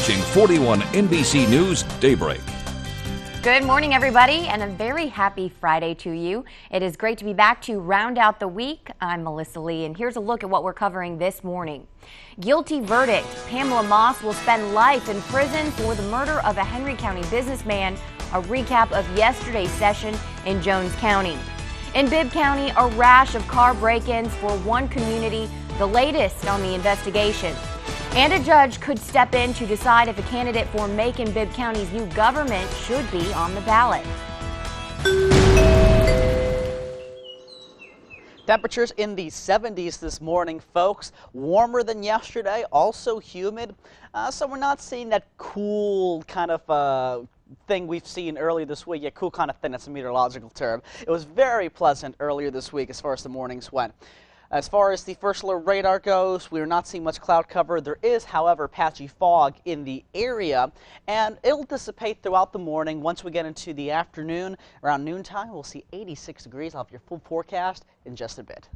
watching 41 NBC News Daybreak. Good morning, everybody, and a very happy Friday to you. It is great to be back to round out the week. I'm Melissa Lee, and here's a look at what we're covering this morning. Guilty verdict. Pamela Moss will spend life in prison for the murder of a Henry County businessman. A recap of yesterday's session in Jones County. In Bibb County, a rash of car break-ins for one community, the latest on the investigation. And a judge could step in to decide if a candidate for Macon-Bibb County's new government should be on the ballot. Temperatures in the 70s this morning, folks. Warmer than yesterday, also humid. So we're not seeing that cool kind of thing we've seen earlier this week. Yeah, cool kind of thing, that's a meteorological term. It was very pleasant earlier this week as far as the mornings went. As far as the first alert radar goes, we are not seeing much cloud cover. There is, however, patchy fog in the area, and it'll dissipate throughout the morning. Once we get into the afternoon, around noontime, we'll see 86 degrees. I'll have your full forecast in just a bit.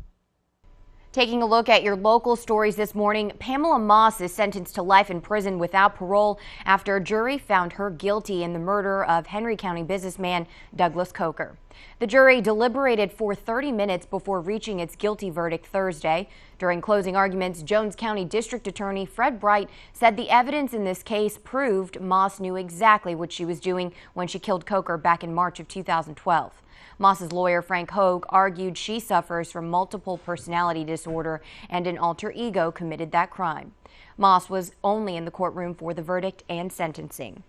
Taking a look at your local stories this morning, Pamela Moss is sentenced to life in prison without parole after a jury found her guilty in the murder of Henry County businessman Douglas Coker. The jury deliberated for 30 minutes before reaching its guilty verdict Thursday. During closing arguments, Jones County District Attorney Fred Bright said the evidence in this case proved Moss knew exactly what she was doing when she killed Coker back in March of 2012. Moss's lawyer, Frank Hogue, argued she suffers from multiple personality disorder and an alter ego committed that crime. Moss was only in the courtroom for the verdict and sentencing.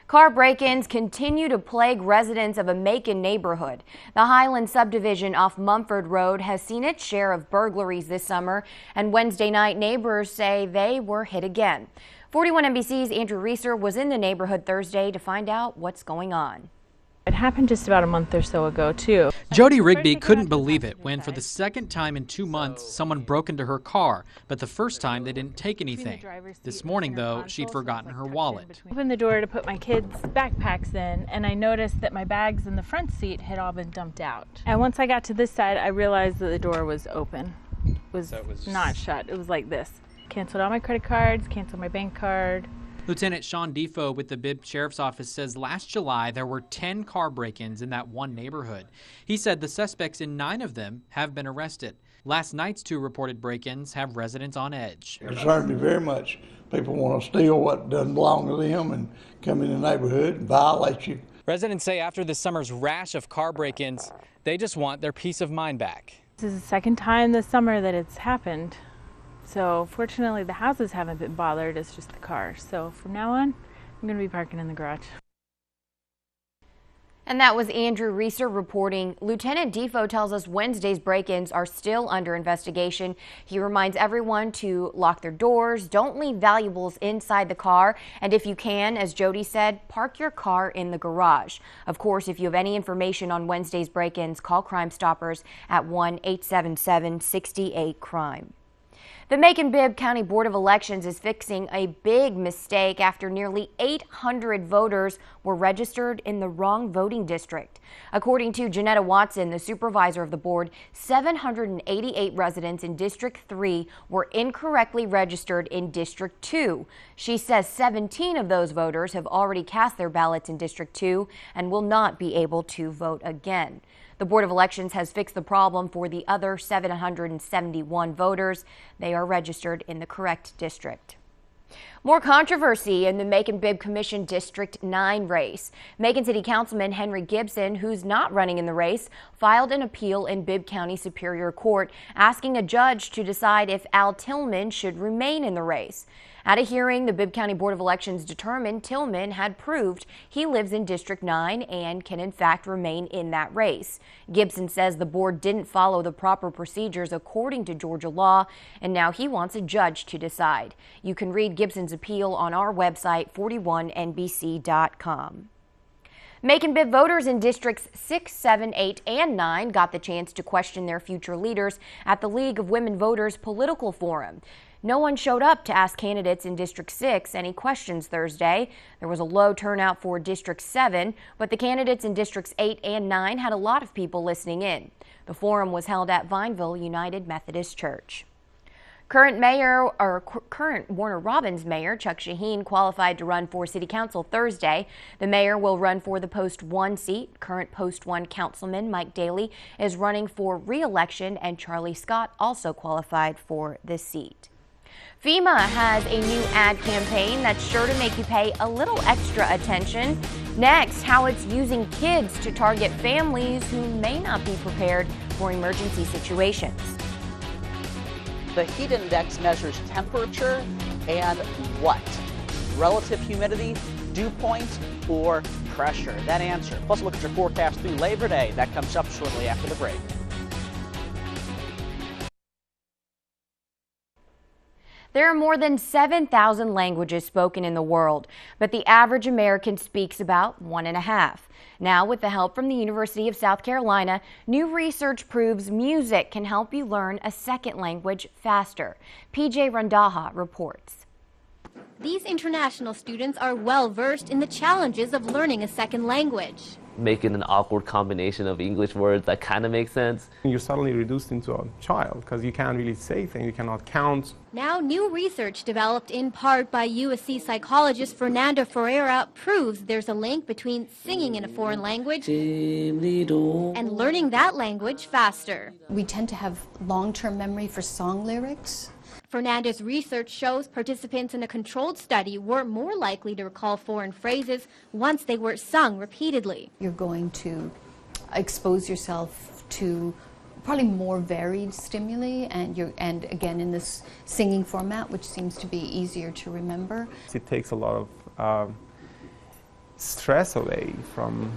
Car break-ins continue to plague residents of a Macon neighborhood. The Highland subdivision off Mumford Road has seen its share of burglaries this summer, and Wednesday night neighbors say they were hit again. 41 NBC's Andrew Reeser was in the neighborhood Thursday to find out what's going on. It happened just about a month or so ago, too. Jody Rigby couldn't believe it when, for the second time in 2 months, someone broke into her car, but the first time they didn't take anything. This morning, though, she'd forgotten her wallet. I opened the door to put my kids' backpacks in, and I noticed that my bags in the front seat had all been dumped out. And once I got to this side, I realized that the door was open. It was not shut. It was like this. Canceled all my credit cards, canceled my bank card. Lieutenant Sean Defoe with the Bibb Sheriff's Office says last July there were 10 car break-ins in that one neighborhood. He said the suspects in 9 of them have been arrested. Last night's 2 reported break-ins have residents on edge. It concerns me very much. People want to steal what doesn't belong to them and come in the neighborhood and violate you. Residents say after this summer's rash of car break-ins, they just want their peace of mind back. This is the second time this summer that it's happened. So fortunately, the houses haven't been bothered, it's just the cars. So from now on, I'm going to be parking in the garage. And that was Andrew Reeser reporting. Lieutenant Defoe tells us Wednesday's break-ins are still under investigation. He reminds everyone to lock their doors, don't leave valuables inside the car, and if you can, as Jody said, park your car in the garage. Of course, if you have any information on Wednesday's break-ins, call Crime Stoppers at 1-877-68-CRIME. The Macon-Bibb County Board of Elections is fixing a big mistake after nearly 800 voters were registered in the wrong voting district. According to Janetta Watson, the supervisor of the board, 788 residents in District 3 were incorrectly registered in District 2. She says 17 of those voters have already cast their ballots in District 2 and will not be able to vote again. The Board of Elections has fixed the problem for the other 771 voters. They are registered in the correct district. More controversy in the Macon-Bibb Commission District 9 race. Macon City Councilman Henry Gibson, who's not running in the race, filed an appeal in Bibb County Superior Court asking a judge to decide if Al Tillman should remain in the race. At a hearing, the Bibb County Board of Elections determined Tillman had proved he lives in District 9 and can in fact remain in that race. Gibson says the board didn't follow the proper procedures according to Georgia law, and now he wants a judge to decide. You can read Gibson's appeal on our website, 41nbc.com. Macon-Bibb voters in Districts 6, 7, 8, and 9 got the chance to question their future leaders at the League of Women Voters Political Forum. No one showed up to ask candidates in District 6 any questions Thursday. There was a low turnout for District 7, but the candidates in Districts 8 and 9 had a lot of people listening in. The forum was held at Vineville United Methodist Church. Current Warner Robins Mayor Chuck Shaheen qualified to run for City Council Thursday. The mayor will run for the Post 1 seat. Current Post 1 Councilman Mike Daly is running for re-election, and Charlie Scott also qualified for this seat. FEMA has a new ad campaign that's sure to make you pay a little extra attention. Next, how it's using kids to target families who may not be prepared for emergency situations. The heat index measures temperature and what? Relative humidity, dew point, or pressure? That answer. Plus a look at your forecast through Labor Day. That comes up shortly after the break. There are more than 7,000 languages spoken in the world, but the average American speaks about 1.5. Now, with the help from the University of South Carolina, new research proves music can help you learn a second language faster. PJ Randaha reports. These international students are well versed in the challenges of learning a second language. Making an awkward combination of English words that kind of make sense. You're suddenly reduced into a child because you can't really say things, you cannot count. Now, new research developed in part by USC psychologist Fernando Ferreira proves there's a link between singing in a foreign language and learning that language faster. We tend to have long-term memory for song lyrics. Fernando's research shows participants in a controlled study were more likely to recall foreign phrases once they were sung repeatedly. You're going to expose yourself to probably more varied stimuli, and again in this singing format, which seems to be easier to remember. It takes a lot of stress away from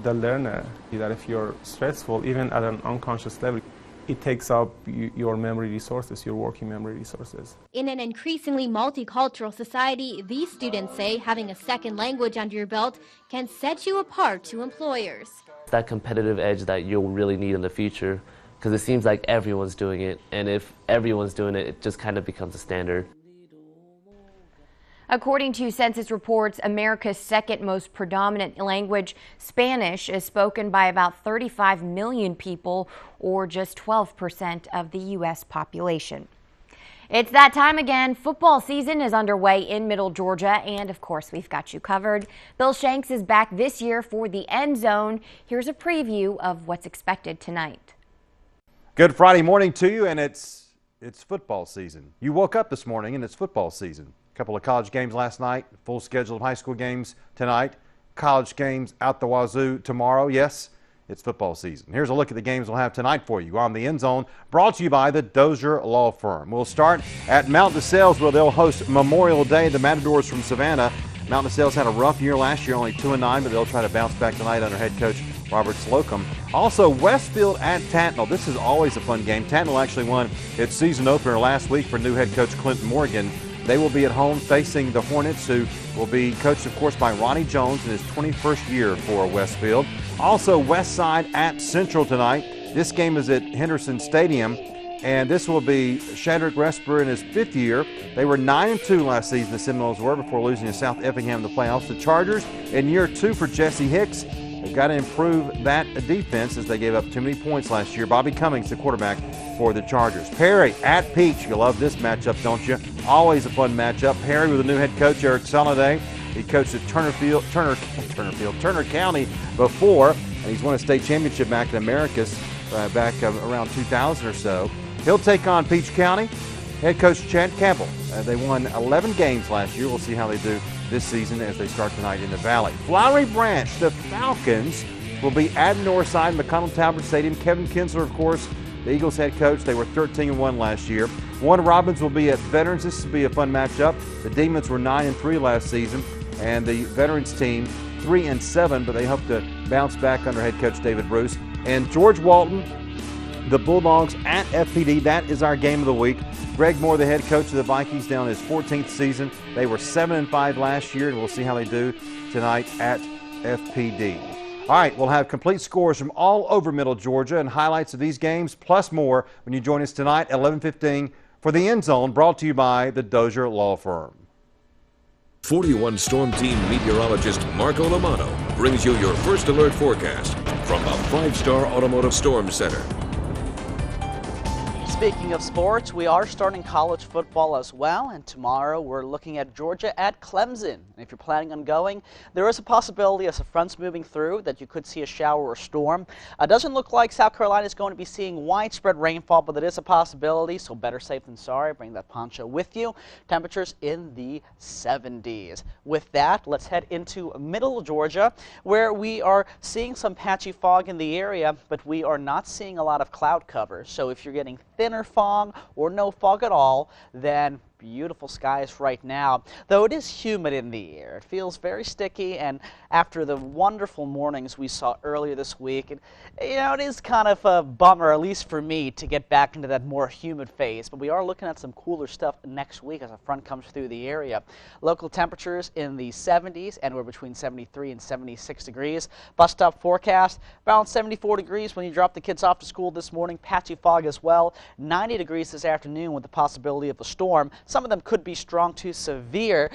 the learner. That if you're stressful, even at an unconscious level, it takes up your memory resources, your working memory resources. In an increasingly multicultural society, these students say having a second language under your belt can set you apart to employers. That competitive edge that you'll really need in the future, because it seems like everyone's doing it, and if everyone's doing it, it just kind of becomes a standard. According to census reports, America's second most predominant language, Spanish, is spoken by about 35 million people, or just 12% of the U.S. population. It's that time again. Football season is underway in Middle Georgia, and of course, we've got you covered. Bill Shanks is back this year for the End Zone. Here's a preview of what's expected tonight. Good Friday morning to you, and it's football season. You woke up this morning and it's football season. A couple of college games last night, full schedule of high school games tonight, college games out the wazoo tomorrow. Yes, it's football season. Here's a look at the games we'll have tonight for you on the End Zone, brought to you by the Dozier Law Firm. We'll start at Mount DeSales, where they'll host Memorial Day. The Matadors from Savannah. Mount DeSales had a rough year last year, only 2-9, but they'll try to bounce back tonight under head coach Robert Slocum. Also, Westfield at Tattnall. This is always a fun game. Tattnall actually won its season opener last week for new head coach Clinton Morgan. They will be at home facing the Hornets, who will be coached, of course, by Ronnie Jones in his 21st year for Westfield. Also, Westside at Central tonight. This game is at Henderson Stadium, and this will be Shadrack Resper in his 5th year. They were 9-2 last season, the Seminoles were, before losing to South Effingham in the playoffs. The Chargers in year 2 for Jesse Hicks. They've got to improve that defense as they gave up too many points last year. Bobby Cummings, the quarterback for the Chargers. Perry at Peach. You love this matchup, don't you? Always a fun matchup. Perry with a new head coach, Eric Soliday. He coached at Turner County before, and he's won a state championship back in Americus back around 2000 or so. He'll take on Peach County. Head coach Chad Campbell. They won 11 games last year. We'll see how they do this season as they start tonight in the Valley. Flowery Branch, the Falcons will be at Northside, McConnell Talbot Stadium. Kevin Kinsler, of course, the Eagles head coach. They were 13-1 last year. Warner Robins will be at Veterans. This will be a fun matchup. The Demons were 9-3 last season, and the Veterans team 3-7, but they hope to bounce back under head coach David Bruce. And George Walton, the Bulldogs at FPD. That is our game of the week. Greg Moore, the head coach of the Vikings, down his 14th season. They were 7-5 last year, and we'll see how they do tonight at FPD. All right, we'll have complete scores from all over Middle Georgia and highlights of these games, plus more, when you join us tonight at 11:15 for the End Zone, brought to you by the Dozier Law Firm. 41 Storm Team meteorologist Marco Lamano brings you your first alert forecast from the 5-Star Automotive Storm Center. Speaking of sports, we are starting college football as well, and tomorrow we're looking at Georgia at Clemson. And if you're planning on going, there is a possibility as the front's moving through that you could see a shower or storm. It doesn't look like South Carolina is going to be seeing widespread rainfall, but it is a possibility, so better safe than sorry. Bring that poncho with you. Temperatures in the 70s. With that, let's head into middle Georgia, where we are seeing some patchy fog in the area, but we are not seeing a lot of cloud cover. So if you're getting thinner fog or no fog at all, then beautiful skies right now, though it is humid in the air. It feels very sticky, and after the wonderful mornings we saw earlier this week, it is kind of a bummer, at least for me, to get back into that more humid phase. But we are looking at some cooler stuff next week as a front comes through the area. Local temperatures in the 70s, and we're between 73 and 76 degrees. Bus stop forecast, around 74 degrees when you drop the kids off to school this morning. Patchy fog as well. 90 degrees this afternoon with the possibility of a storm. Some of them could be strong to severe.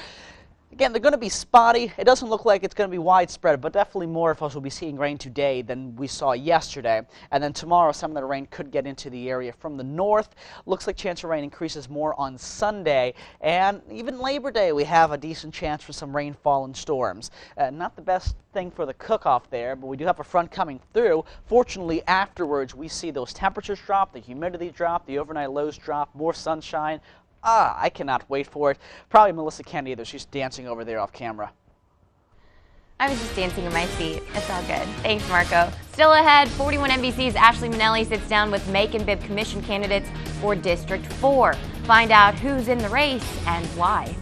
Again, they're going to be spotty. It doesn't look like it's going to be widespread, but definitely more of us will be seeing rain today than we saw yesterday. And then tomorrow, some of the rain could get into the area from the north. Looks like chance of rain increases more on Sunday. And even Labor Day, we have a decent chance for some rainfall and storms. Not the best thing for the cook-off there, but we do have a front coming through. Fortunately, afterwards, we see those temperatures drop, the humidity drop, the overnight lows drop, more sunshine. I cannot wait for it. Probably Melissa can't either. She's dancing over there off camera. I was just dancing in my seat. It's all good. Thanks, Marco. Still ahead, 41 NBC's Ashley Minnelli sits down with Macon Bibb Commission candidates for District 4. Find out who's in the race and why.